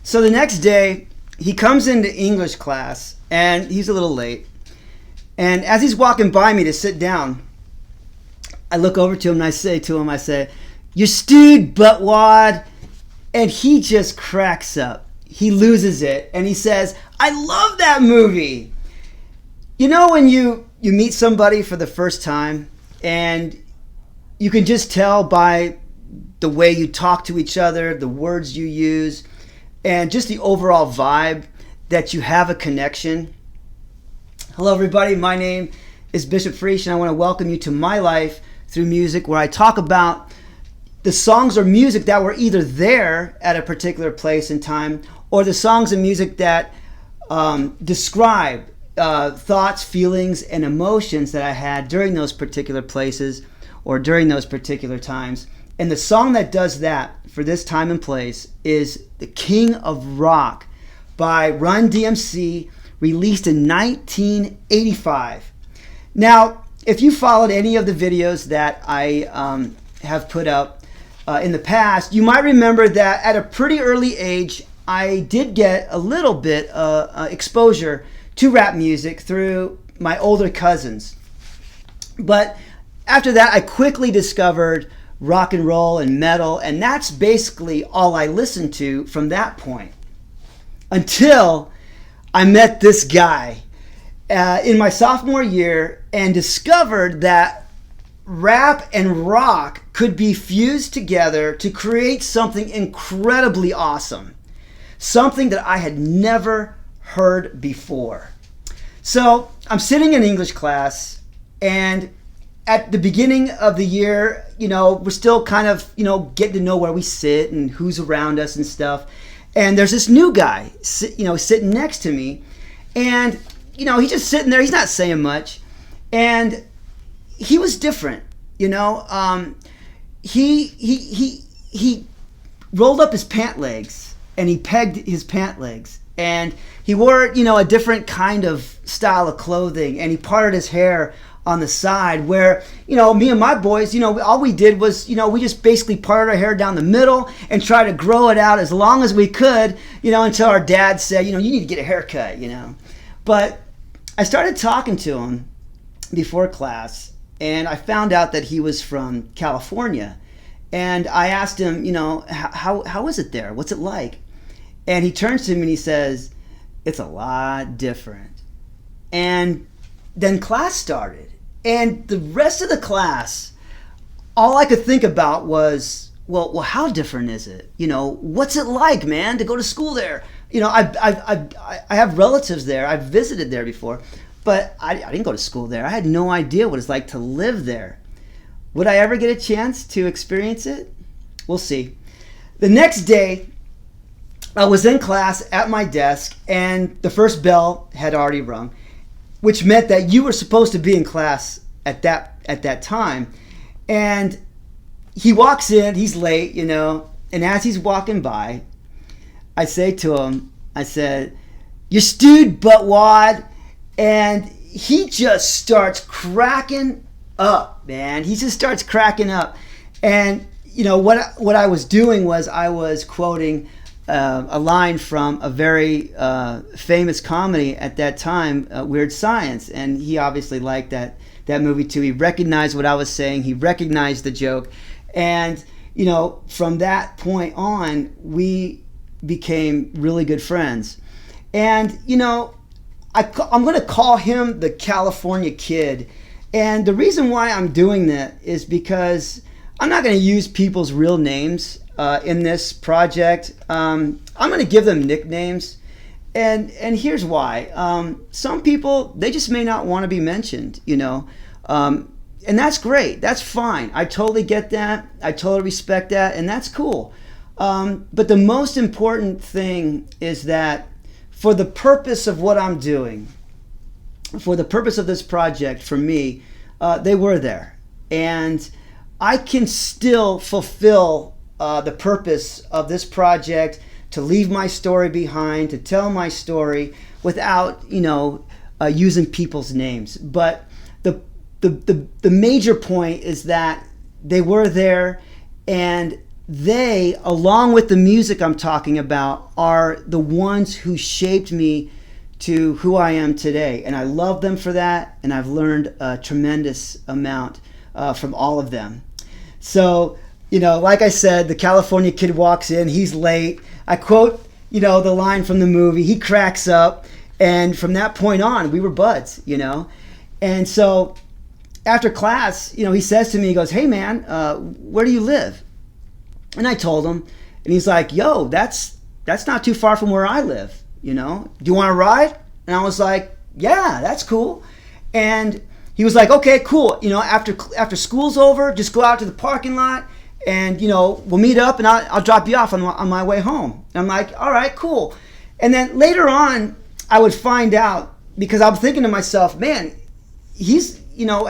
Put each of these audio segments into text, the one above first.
So the next day, he comes into English class, and he's a little late. And as he's walking by me to sit down, I look over to him and I say, "You stewed buttwad." And he just cracks up. He loses it. And he says, "I love that movie." You know when you meet somebody for the first time and you can just tell by the way you talk to each other, the words you use, and just the overall vibe that you have a connection. Hello everybody, my name is Bishop Freesh and I want to welcome you to My Life Through Music, where I talk about the songs or music that were either there at a particular place and time, or the songs and music that describe thoughts, feelings, and emotions that I had during those particular places or during those particular times. And the song that does that for this time and place is The King of Rock by Run-DMC, released in 1985. Now, if you followed any of the videos that I have put up in the past, you might remember that at a pretty early age, I did get a little bit exposure to rap music through my older cousins. But after that, I quickly discovered rock and roll and metal, and that's basically all I listened to from that point. Until I met this guy in my sophomore year and discovered that rap and rock could be fused together to create something incredibly awesome. Something that I had never heard before. So I'm sitting in English class, and at the beginning of the year, we're still kind of, getting to know where we sit and who's around us and stuff. And there's this new guy, sitting next to me, and, he's just sitting there. He's not saying much. And he was different, He rolled up his pant legs and he pegged his pant legs, and he wore, a different kind of style of clothing, and he parted his hair on the side, where, me and my boys, all we did was, we just basically parted our hair down the middle and tried to grow it out as long as we could, until our dad said, you need to get a haircut, But I started talking to him before class, and I found out that he was from California. And I asked him, how is it there? What's it like? And he turns to me and he says, "It's a lot different." And then class started. And the rest of the class, all I could think about was, well, how different is it? What's it like, man, to go to school there? I have relatives there. I've visited there before, but I didn't go to school there. I had no idea what it's like to live there. Would I ever get a chance to experience it? We'll see. The next day, I was in class at my desk, and the first bell had already rung, which meant that you were supposed to be in class at that time. And he walks in, he's late, and as he's walking by, I say to him, I said, "You stewed buttwad," and he just starts cracking up, man. He just starts cracking up. And what I was doing was I was quoting a line from a very famous comedy at that time, Weird Science, and he obviously liked that movie too. He recognized what I was saying. He recognized the joke, and from that point on, we became really good friends. And I'm going to call him the California Kid, and the reason why I'm doing that is because I'm not going to use people's real names in this project. I'm going to give them nicknames, and here's why. Some people, they just may not want to be mentioned, and that's great. That's fine. I totally get that. I totally respect that, and that's cool. But the most important thing is that for the purpose of what I'm doing, for the purpose of this project, for me, they were there, and I can still fulfill the purpose of this project, to leave my story behind, to tell my story without, using people's names. But the major point is that they were there, and they, along with the music I'm talking about, are the ones who shaped me to who I am today. And I love them for that, and I've learned a tremendous amount from all of them. So, like I said, the California kid walks in, he's late. I quote, the line from the movie, he cracks up, and from that point on, we were buds, And so after class, he says to me, he goes, "Hey man, where do you live?" And I told him, and he's like, "Yo, that's not too far from where I live, do you want to ride?" And I was like, "Yeah, that's cool." And he was like, "Okay, cool. After school's over, just go out to the parking lot, and we'll meet up, and I'll drop you off on my way home." And I'm like, "All right, cool." And then later on, I would find out, because I'm thinking to myself, man, he's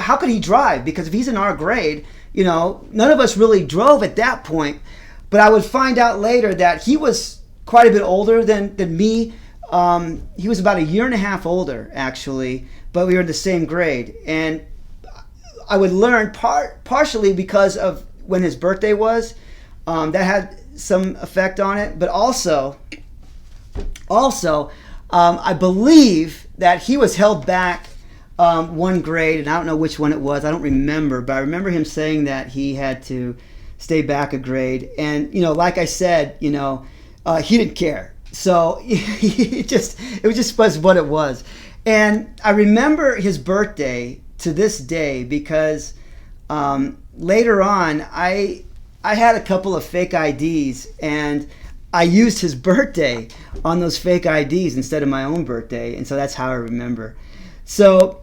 how could he drive? Because if he's in our grade, none of us really drove at that point. But I would find out later that he was quite a bit older than me. He was about a year and a half older, actually, but we were in the same grade. And I would learn partially because of when his birthday was. That had some effect on it. But also, I believe that he was held back one grade, and I don't know which one it was. I don't remember, but I remember him saying that he had to stay back a grade. And like I said, he didn't care. So it was what it was. And I remember his birthday to this day because later on I had a couple of fake IDs, and I used his birthday on those fake IDs instead of my own birthday, and so that's how I remember. So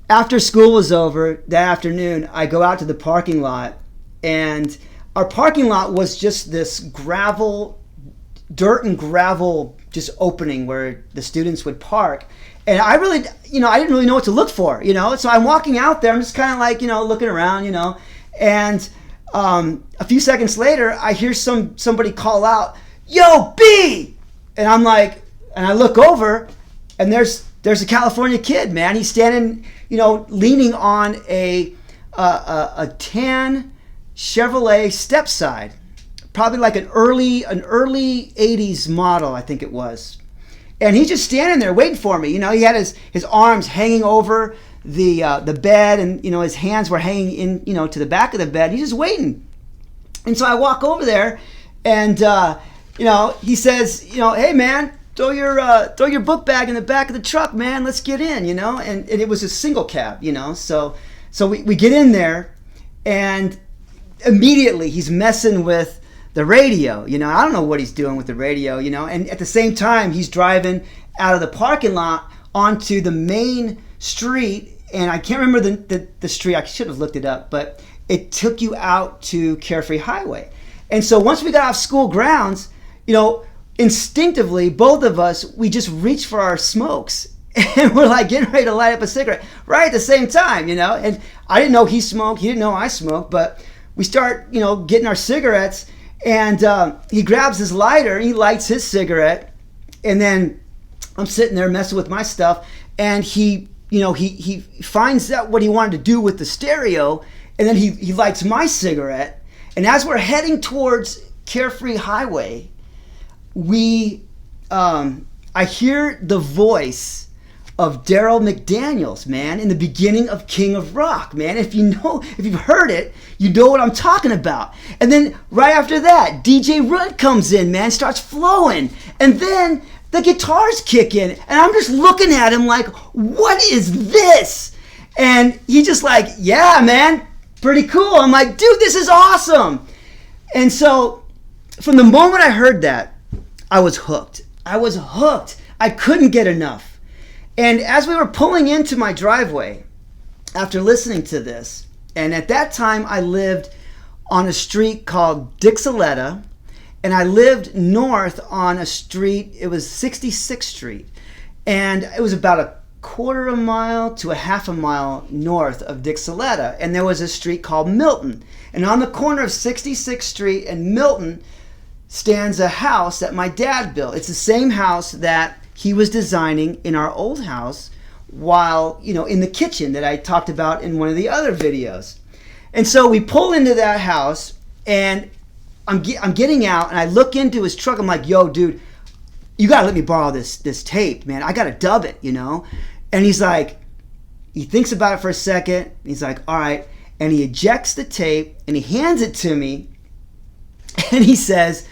after school was over that afternoon, I go out to the parking lot, and our parking lot was just this dirt and gravel just opening where the students would park. And I really, I didn't really know what to look for, So I'm walking out there, I'm just kind of like, looking around, And a few seconds later, I hear somebody call out, "Yo, B!" And I'm like, and I look over, and there's a California kid, man. He's standing, leaning on a tan Chevrolet stepside, probably like an early 80s model, I think it was. And he's just standing there waiting for me. He had his arms hanging over the bed, and his hands were hanging in to the back of the bed. He's just waiting. And so I walk over there, and he says, "Hey man, throw your book bag in the back of the truck, man. Let's get in," And it was a single cab, So we get in there, and immediately he's messing with the radio. I don't know what he's doing with the radio, And at the same time, he's driving out of the parking lot onto the main street, and I can't remember the street. I should have looked it up, but it took you out to Carefree Highway. And so once we got off school grounds, instinctively, both of us, we just reached for our smokes, and we're like getting ready to light up a cigarette right at the same time, And I didn't know he smoked, he didn't know I smoked, but we start, getting our cigarettes, and he grabs his lighter, he lights his cigarette, and then I'm sitting there messing with my stuff, and he finds out what he wanted to do with the stereo, and then he lights my cigarette, and as we're heading towards Carefree Highway, I hear the voice of Daryl McDaniels, man, in the beginning of King of Rock, man. If you've heard it, you know what I'm talking about. And then right after that, DJ Rudd comes in, man, starts flowing. And then the guitars kick in, and I'm just looking at him like, what is this? And he just like, "Yeah, man, pretty cool." I'm like, "Dude, this is awesome." And so from the moment I heard that, I was hooked. I couldn't get enough. And as we were pulling into my driveway after listening to this, and at that time I lived on a street called Dixoletta, and I lived north on a street, it was 66th Street, and it was about a quarter of a mile to a half a mile north of Dixoletta, and there was a street called Milton. And on the corner of 66th Street and Milton stands a house that my dad built. It's the same house that he was designing in our old house while, in the kitchen that I talked about in one of the other videos. And so we pull into that house, and I'm getting out, and I look into his truck. I'm like, yo, dude, you got to let me borrow this tape, man. I got to dub it, you know? And he's like, he thinks about it for a second. He's like, all right. And he ejects the tape, and he hands it to me. And he says,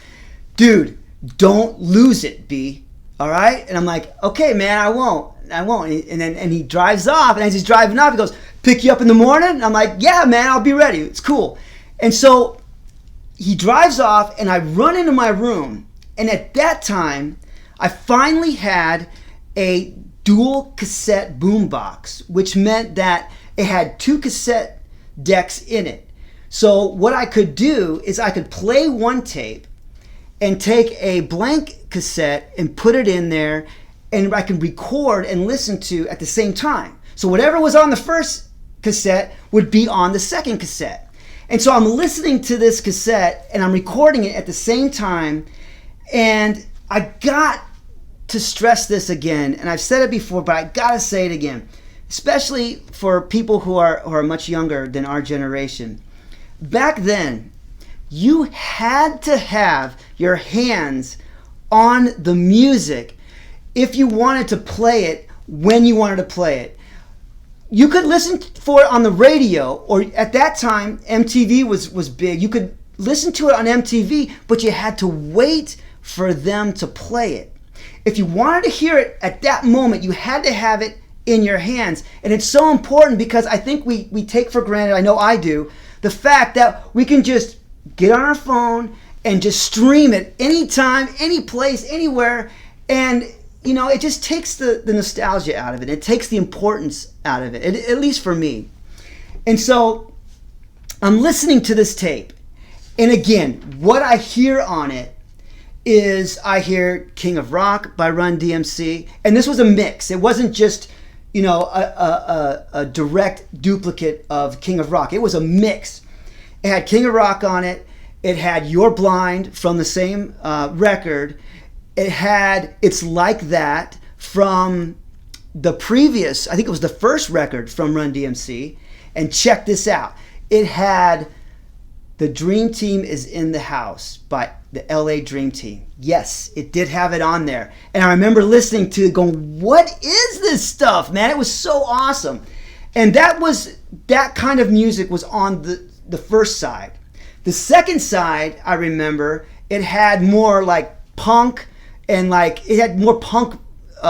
dude, don't lose it, B. All right? And I'm like, okay, man, I won't. And he drives off. And as he's driving off, he goes, pick you up in the morning? And I'm like, yeah, man, I'll be ready. It's cool. And so he drives off, and I run into my room. And at that time, I finally had a dual cassette boombox, which meant that it had 2 cassette decks in it. So what I could do is I could play one tape and take a blank cassette and put it in there, and I can record and listen to at the same time. So whatever was on the first cassette would be on the second cassette. And so I'm listening to this cassette and I'm recording it at the same time. And I got to stress this again, and I've said it before, but I gotta say it again, especially for people who are much younger than our generation. Back then, you had to have your hands on the music if you wanted to play it when you wanted to play it. You could listen for it on the radio, or at that time, MTV was big. You could listen to it on MTV, but you had to wait for them to play it. If you wanted to hear it at that moment, you had to have it in your hands. And it's so important because I think we take for granted, I know I do, the fact that we can just get on our phone and just stream it anytime, any place, anywhere. And, you know, it just takes the nostalgia out of it. It takes the importance out of it, at least for me. And so I'm listening to this tape. And again, what I hear on it is I hear King of Rock by Run-DMC. And this was a mix. It wasn't just, you know, a direct duplicate of King of Rock. It was a mix. It had King of Rock on it. It had You're Blind from the same record. It had It's Like That from the previous, I think it was the first record from Run-DMC. And check this out. It had The Dream Team Is in the House by the LA Dream Team. Yes, it did have it on there. And I remember listening to it going, what is this stuff, man? It was so awesome. And that kind of music was on the first side. The second side, I remember, it had more like punk, and like it had more punk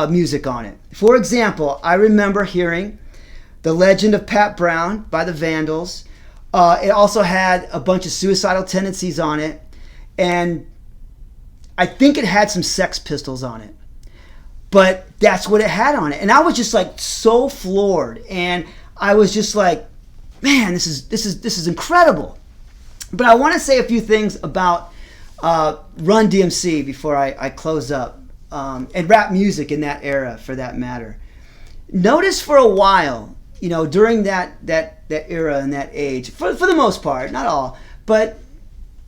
music on it. For example, I remember hearing The Legend of Pat Brown by the Vandals. It also had a bunch of Suicidal Tendencies on it. And I think it had some Sex Pistols on it. But that's what it had on it. And I was just like so floored. And I was just like, man, this is incredible. But I want to say a few things about Run-DMC before I close up. And rap music in that era, for that matter. Notice for a while, you know, during that era and that age, for the most part, not all, but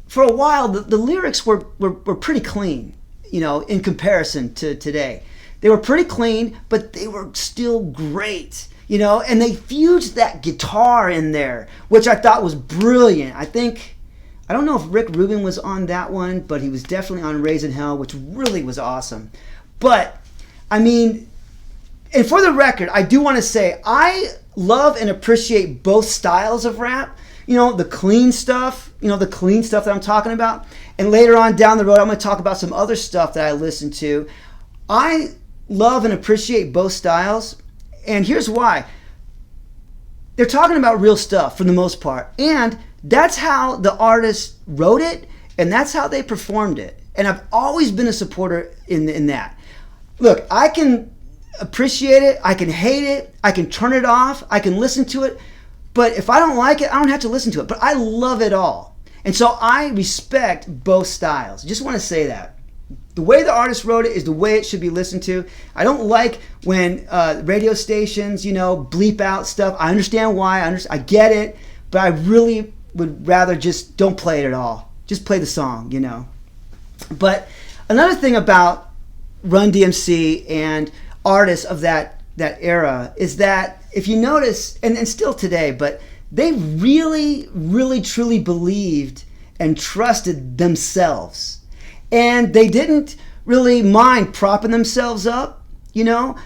for a while, the lyrics were pretty clean, you know, in comparison to today. They were pretty clean, but they were still great, you know, and they fused that guitar in there, which I thought was brilliant. I don't know if Rick Rubin was on that one, but he was definitely on Raising Hell, which really was awesome. But, I mean, and for the record, I do want to say, I love and appreciate both styles of rap. You know, the clean stuff, that I'm talking about. And later on down the road, I'm going to talk about some other stuff that I listen to. I love and appreciate both styles. And here's why. They're talking about real stuff for the most part. And that's how the artist wrote it, and that's how they performed it. And I've always been a supporter in that. Look, I can appreciate it, I can hate it, I can turn it off, I can listen to it. But if I don't like it, I don't have to listen to it. But I love it all. And so I respect both styles. Just want to say that. The way the artist wrote it is the way it should be listened to. I don't like when radio stations, you know, bleep out stuff. I understand why. I get it. But I really would rather just don't play it at all. Just play the song, you know. But another thing about Run-DMC and artists of that era is that if you notice, and still today, but they really, really, truly believed and trusted themselves. And they didn't really mind propping themselves up, you know.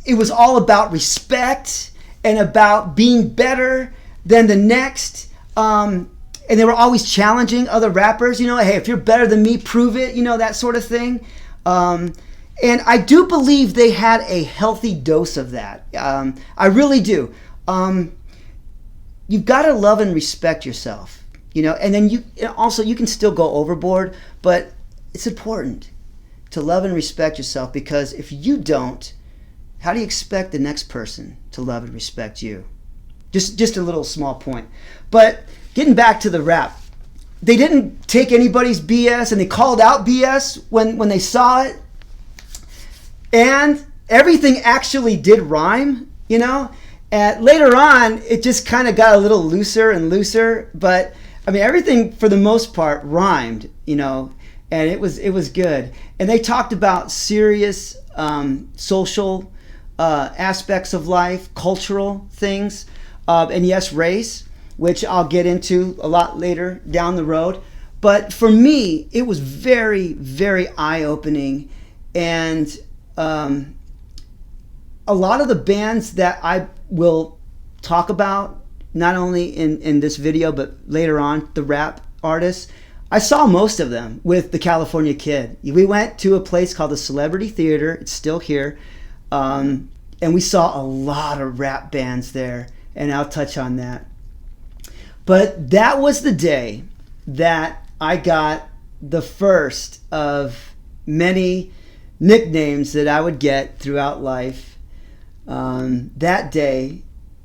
It was all about respect and about being better than the next. And they were always challenging other rappers, you know, hey, if you're better than me, prove it, you know, that sort of thing. And I do believe they had a healthy dose of that. I really do. You've got to love and respect yourself, you know, and then you can still go overboard, but it's important to love and respect yourself, because if you don't, how do you expect the next person to love and respect you? Just a little small point. But getting back to the rap, they didn't take anybody's BS, and they called out BS when they saw it. And everything actually did rhyme, you know. And later on, it just kind of got a little looser and looser. But I mean, everything for the most part rhymed, you know, and it was good. And they talked about serious social aspects of life, cultural things, and yes, race, which I'll get into a lot later down the road. But for me, it was very, very eye-opening. And a lot of the bands that I will talk about, not only in this video, but later on, the rap artists, I saw most of them with the California Kid. We went to a place called the Celebrity Theater. It's still here. And we saw a lot of rap bands there, and I'll touch on that. But that was the day that I got the first of many nicknames that I would get throughout life. That day,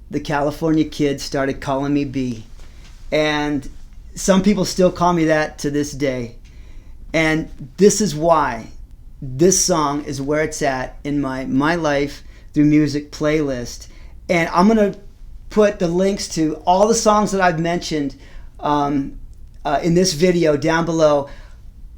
the California Kid started calling me B. And some people still call me that to this day. And this is why this song is where it's at in my Life Through Music playlist. And I'm going to put the links to all the songs that I've mentioned in this video down below.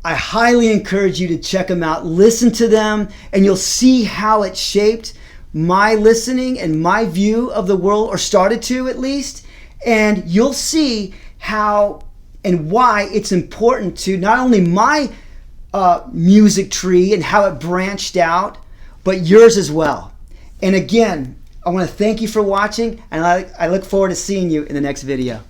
I highly encourage you to check them out, listen to them, and you'll see how it shaped my listening and my view of the world, or started to at least. And you'll see how and why it's important to not only my music tree and how it branched out, but yours as well. And again, I want to thank you for watching, and I look forward to seeing you in the next video.